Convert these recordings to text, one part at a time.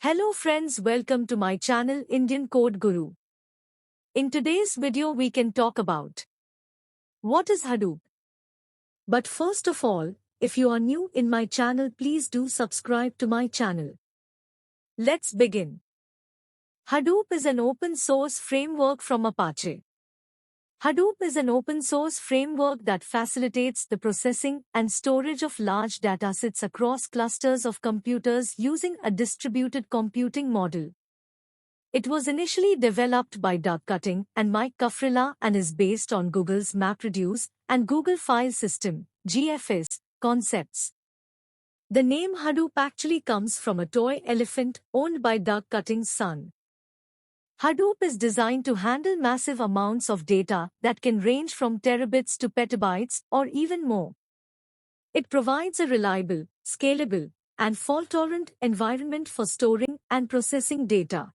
Hello friends, welcome to my channel Indian Code Guru. In today's video we can talk about what is Hadoop. But first of all, if you are new in my channel, please do subscribe to my channel. Let's begin. Hadoop is an open source framework from Apache. Hadoop is an open source framework that facilitates the processing and storage of large datasets across clusters of computers using a distributed computing model. It was initially developed by Doug Cutting and Mike Kafrila and is based on Google's MapReduce and Google File System (GFS) concepts. The name Hadoop actually comes from a toy elephant owned by Doug Cutting's son. Hadoop is designed to handle massive amounts of data that can range from terabits to petabytes or even more. It provides a reliable, scalable, and fault-tolerant environment for storing and processing data.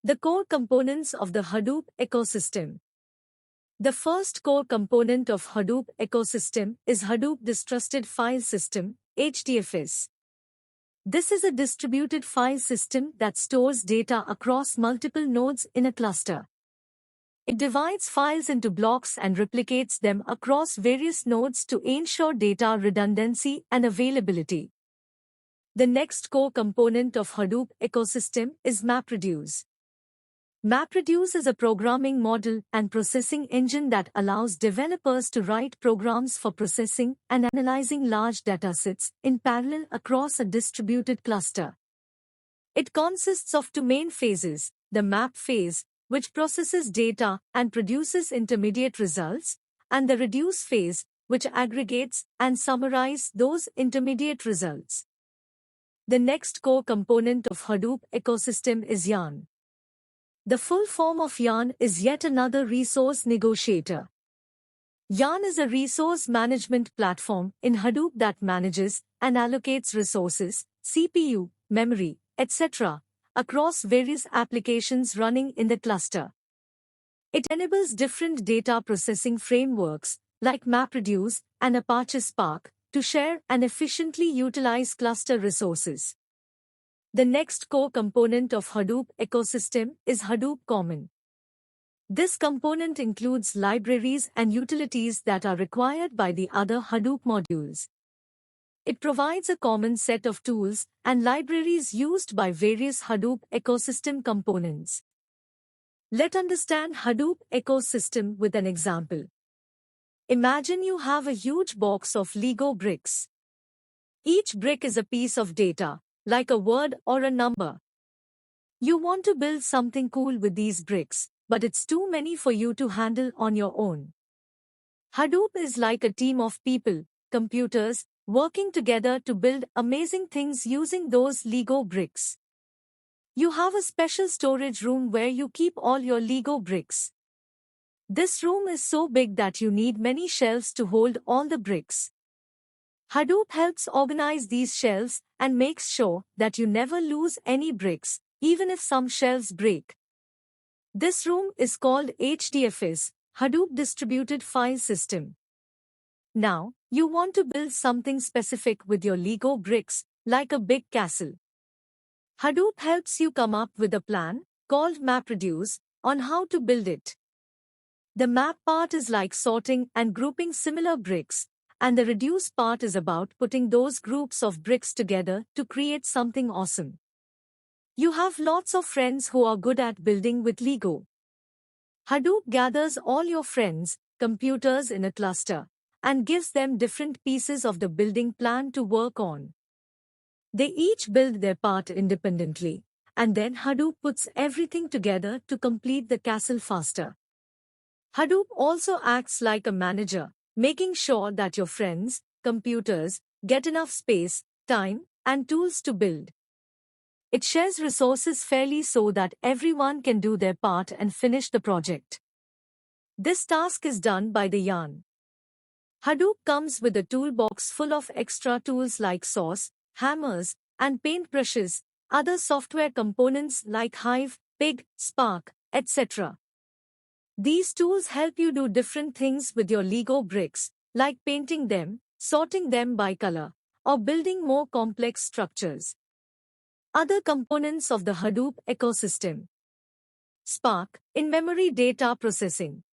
The core components of the Hadoop ecosystem. The first core component of Hadoop ecosystem is Hadoop Distributed File System, HDFS. This is a distributed file system that stores data across multiple nodes in a cluster. It divides files into blocks and replicates them across various nodes to ensure data redundancy and availability. The next core component of Hadoop ecosystem is MapReduce. MapReduce is a programming model and processing engine that allows developers to write programs for processing and analyzing large datasets in parallel across a distributed cluster. It consists of two main phases: the map phase, which processes data and produces intermediate results, and the reduce phase, which aggregates and summarizes those intermediate results. The next core component of Hadoop ecosystem is Yarn. The full form of Yarn is yet another resource negotiator. Yarn is a resource management platform in Hadoop that manages and allocates resources, CPU, memory, etc., across various applications running in the cluster. It enables different data processing frameworks, like MapReduce and Apache Spark, to share and efficiently utilize cluster resources. The next core component of Hadoop ecosystem is Hadoop Common. This component includes libraries and utilities that are required by the other Hadoop modules. It provides a common set of tools and libraries used by various Hadoop ecosystem components. Let's understand Hadoop ecosystem with an example. Imagine you have a huge box of Lego bricks. Each brick is a piece of data, like a word or a number. You want to build something cool with these bricks, but it's too many for you to handle on your own. Hadoop is like a team of people, computers, working together to build amazing things using those Lego bricks. You have a special storage room where you keep all your Lego bricks. This room is so big that you need many shelves to hold all the bricks. Hadoop helps organize these shelves and makes sure that you never lose any bricks, even if some shelves break. This room is called HDFS, Hadoop Distributed File System. Now, you want to build something specific with your Lego bricks, like a big castle. Hadoop helps you come up with a plan, called MapReduce, on how to build it. The map part is like sorting and grouping similar bricks, and the reduce part is about putting those groups of bricks together to create something awesome. You have lots of friends who are good at building with Lego. Hadoop gathers all your friends, computers in a cluster, and gives them different pieces of the building plan to work on. They each build their part independently, and then Hadoop puts everything together to complete the castle faster. Hadoop also acts like a manager, making sure that your friends, computers, get enough space, time, and tools to build. It shares resources fairly so that everyone can do their part and finish the project. This task is done by the Yarn. Hadoop comes with a toolbox full of extra tools like saws, hammers, and paintbrushes, other software components like Hive, Pig, Spark, etc. These tools help you do different things with your Lego bricks, like painting them, sorting them by color, or building more complex structures. Other components of the Hadoop ecosystem. Spark, in-memory data processing.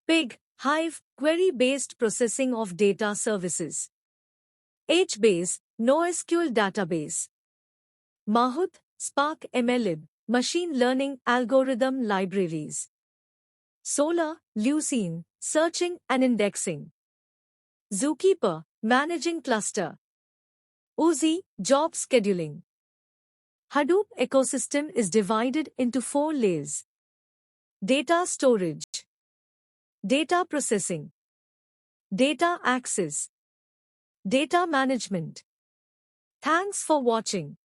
Pig, Hive, query-based processing of data services. HBase, NoSQL database. Mahout, Spark MLlib, machine learning algorithm libraries. Solar, Lucene, searching and indexing. Zookeeper, managing cluster. Uzi, job scheduling. Hadoop ecosystem is divided into 4 layers. Data storage, data processing, data access, data management. Thanks for watching.